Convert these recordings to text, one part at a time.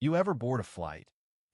You ever board a flight,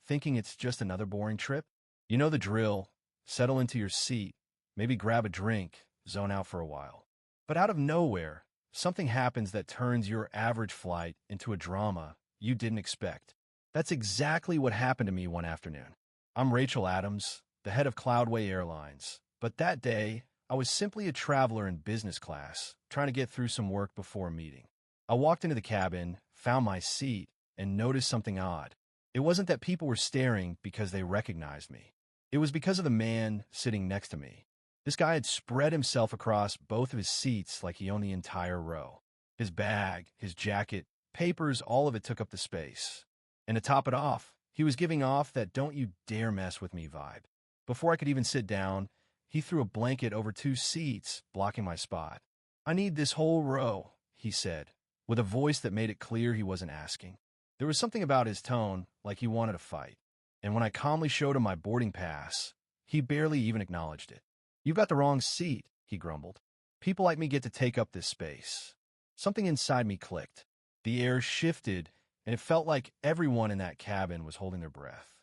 thinking it's just another boring trip? You know the drill. Settle into your seat, maybe grab a drink, zone out for a while. But out of nowhere, something happens that turns your average flight into a drama you didn't expect. That's exactly what happened to me one afternoon. I'm Rachel Adams, the head of Cloudway Airlines, but that day, I was simply a traveler in business class, trying to get through some work before a meeting. I walked into the cabin, found my seat, and noticed something odd. It wasn't that people were staring because they recognized me. It was because of the man sitting next to me. This guy had spread himself across both of his seats like he owned the entire row. His bag, his jacket, papers, all of it took up the space. And to top it off, he was giving off that "don't you dare mess with me" vibe. Before I could even sit down, he threw a blanket over 2 seats, blocking my spot. "I need this whole row," he said, with a voice that made it clear he wasn't asking. There was something about his tone, like he wanted a fight. And when I calmly showed him my boarding pass, he barely even acknowledged it. "You've got the wrong seat," he grumbled. "People like me get to take up this space." Something inside me clicked. The air shifted, and it felt like everyone in that cabin was holding their breath.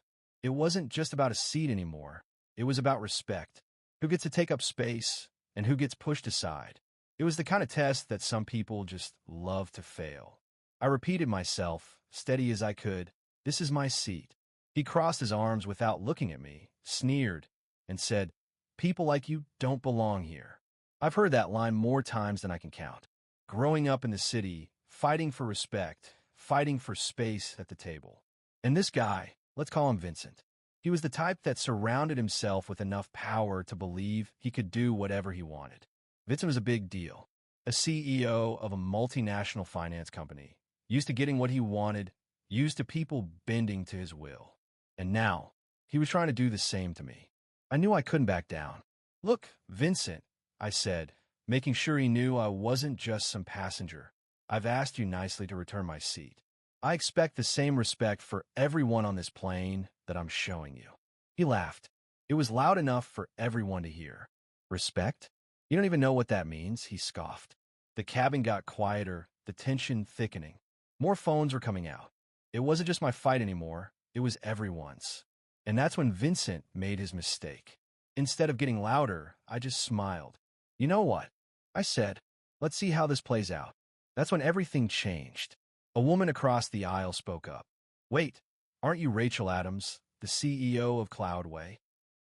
It wasn't just about a seat anymore. It was about respect. Who gets to take up space, and who gets pushed aside? It was the kind of test that some people just love to fail. I repeated myself, steady as I could, "This is my seat." He crossed his arms without looking at me, sneered, and said, "People like you don't belong here." I've heard that line more times than I can count. Growing up in the city, fighting for respect, fighting for space at the table. And this guy, let's call him Vincent. He was the type that surrounded himself with enough power to believe he could do whatever he wanted. Vincent was a big deal. A CEO of a multinational finance company, used to getting what he wanted, used to people bending to his will. And now, he was trying to do the same to me. I knew I couldn't back down. "Look, Vincent," I said, making sure he knew I wasn't just some passenger. "I've asked you nicely to return my seat. I expect the same respect for everyone on this plane that I'm showing you." He laughed. It was loud enough for everyone to hear. "Respect? You don't even know what that means," he scoffed. The cabin got quieter, the tension thickening. More phones were coming out. It wasn't just my fight anymore. It was everyone's. And that's when Vincent made his mistake. Instead of getting louder, I just smiled. "You know what?" I said. "Let's see how this plays out." That's when everything changed. A woman across the aisle spoke up. "Wait, aren't you Rachel Adams, the CEO of Cloudway?"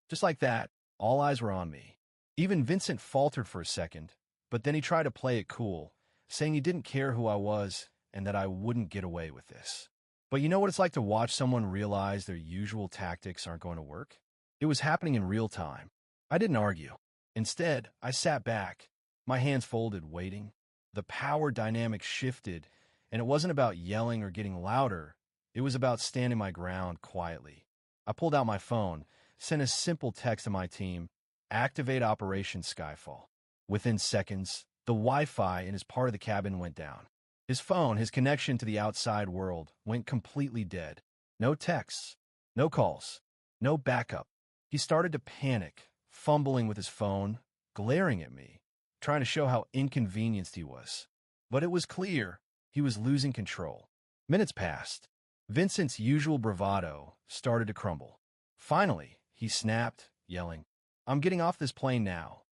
Just like that, all eyes were on me. Even Vincent faltered for a second, but then he tried to play it cool, saying he didn't care who I was and that I wouldn't get away with this. But you know what it's like to watch someone realize their usual tactics aren't going to work? It was happening in real time. I didn't argue. Instead, I sat back, my hands folded, waiting. The power dynamic shifted, and it wasn't about yelling or getting louder. It was about standing my ground quietly. I pulled out my phone, sent a simple text to my team, "Activate Operation Skyfall." Within seconds, the Wi-Fi in his part of the cabin went down. His phone, his connection to the outside world, went completely dead. No texts, no calls, no backup. He started to panic, fumbling with his phone, glaring at me, trying to show how inconvenienced he was. But it was clear he was losing control. Minutes passed. Vincent's usual bravado started to crumble. Finally, he snapped, yelling, "I'm getting off this plane now."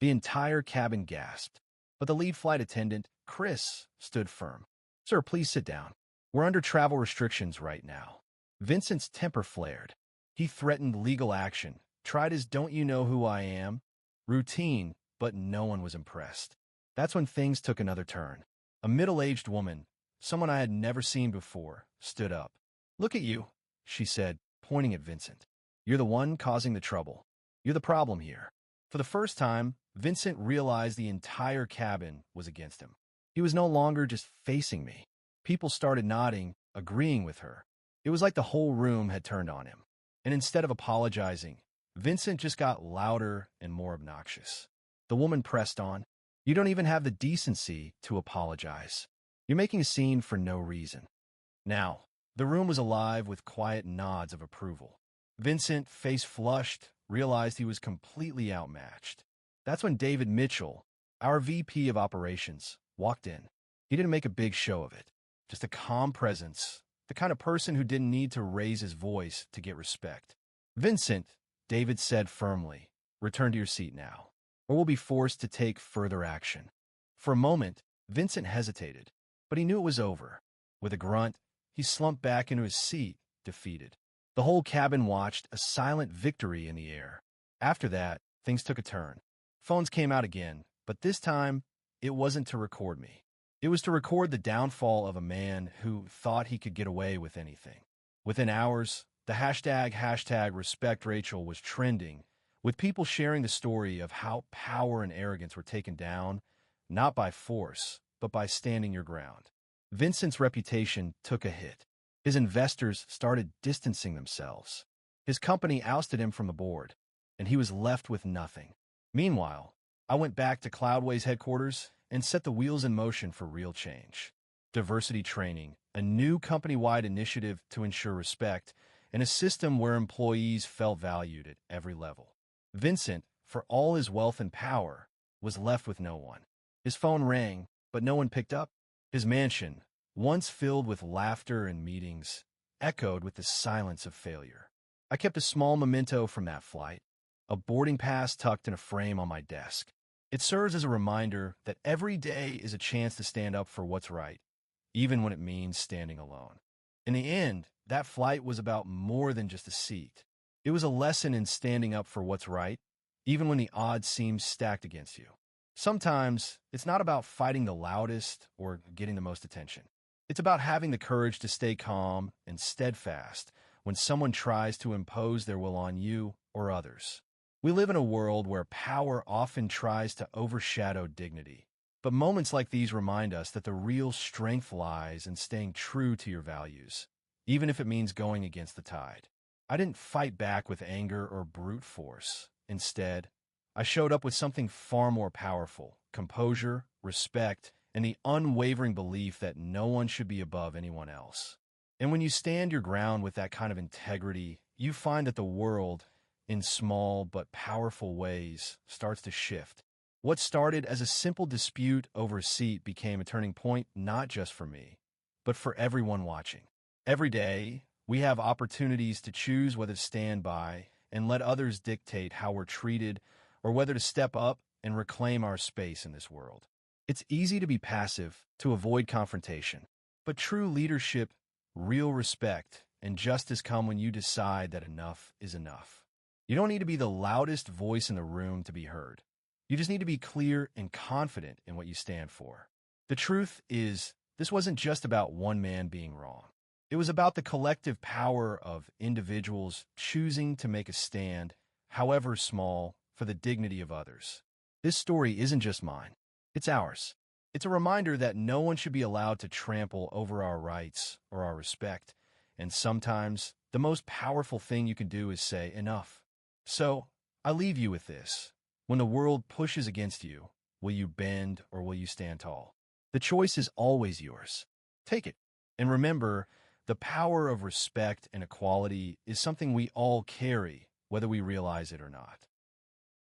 The entire cabin gasped. But the lead flight attendant, Chris, stood firm. "Sir, please sit down. We're under travel restrictions right now." Vincent's temper flared. He threatened legal action, tried his "don't you know who I am" routine, but no one was impressed. That's when things took another turn. A middle-aged woman, someone I had never seen before, stood up. "Look at you," she said, pointing at Vincent. "You're the one causing the trouble. You're the problem here." For the first time, Vincent realized the entire cabin was against him. He was no longer just facing me. People started nodding, agreeing with her. It was like the whole room had turned on him. And instead of apologizing, Vincent just got louder and more obnoxious. The woman pressed on. "You don't even have the decency to apologize. You're making a scene for no reason." Now, the room was alive with quiet nods of approval. Vincent, face flushed, realized he was completely outmatched. That's when David Mitchell, our VP of operations, walked in. He didn't make a big show of it, just a calm presence, the kind of person who didn't need to raise his voice to get respect. "Vincent," David said firmly, "return to your seat now, or we'll be forced to take further action." For a moment, Vincent hesitated, but he knew it was over. With a grunt, he slumped back into his seat, defeated. The whole cabin watched a silent victory in the air. After that, things took a turn. Phones came out again, but this time, it wasn't to record me. It was to record the downfall of a man who thought he could get away with anything. Within hours, the hashtag respect Rachel was trending, with people sharing the story of how power and arrogance were taken down, not by force, but by standing your ground. Vincent's reputation took a hit. His investors started distancing themselves. His company ousted him from the board, and he was left with nothing. Meanwhile, I went back to Cloudways headquarters and set the wheels in motion for real change. Diversity training, a new company-wide initiative to ensure respect, and a system where employees felt valued at every level. Vincent, for all his wealth and power, was left with no one. His phone rang, but no one picked up. His mansion, once filled with laughter and meetings, echoed with the silence of failure. I kept a small memento from that flight, a boarding pass tucked in a frame on my desk. It serves as a reminder that every day is a chance to stand up for what's right, even when it means standing alone. In the end, that flight was about more than just a seat. It was a lesson in standing up for what's right, even when the odds seem stacked against you. Sometimes, it's not about fighting the loudest or getting the most attention. It's about having the courage to stay calm and steadfast when someone tries to impose their will on you or others. We live in a world where power often tries to overshadow dignity. But moments like these remind us that the real strength lies in staying true to your values, even if it means going against the tide. I didn't fight back with anger or brute force. Instead, I showed up with something far more powerful: composure, respect, and the unwavering belief that no one should be above anyone else. And when you stand your ground with that kind of integrity, you find that the world, in small but powerful ways, starts to shift. What started as a simple dispute over a seat became a turning point not just for me, but for everyone watching. Every day, we have opportunities to choose whether to stand by and let others dictate how we're treated, or whether to step up and reclaim our space in this world. It's easy to be passive, to avoid confrontation, but true leadership, real respect, and justice come when you decide that enough is enough. You don't need to be the loudest voice in the room to be heard. You just need to be clear and confident in what you stand for. The truth is, this wasn't just about one man being wrong. It was about the collective power of individuals choosing to make a stand, however small, for the dignity of others. This story isn't just mine. It's ours. It's a reminder that no one should be allowed to trample over our rights or our respect, and sometimes the most powerful thing you can do is say enough. So, I leave you with this. When the world pushes against you, will you bend or will you stand tall? The choice is always yours. Take it. And remember, the power of respect and equality is something we all carry, whether we realize it or not.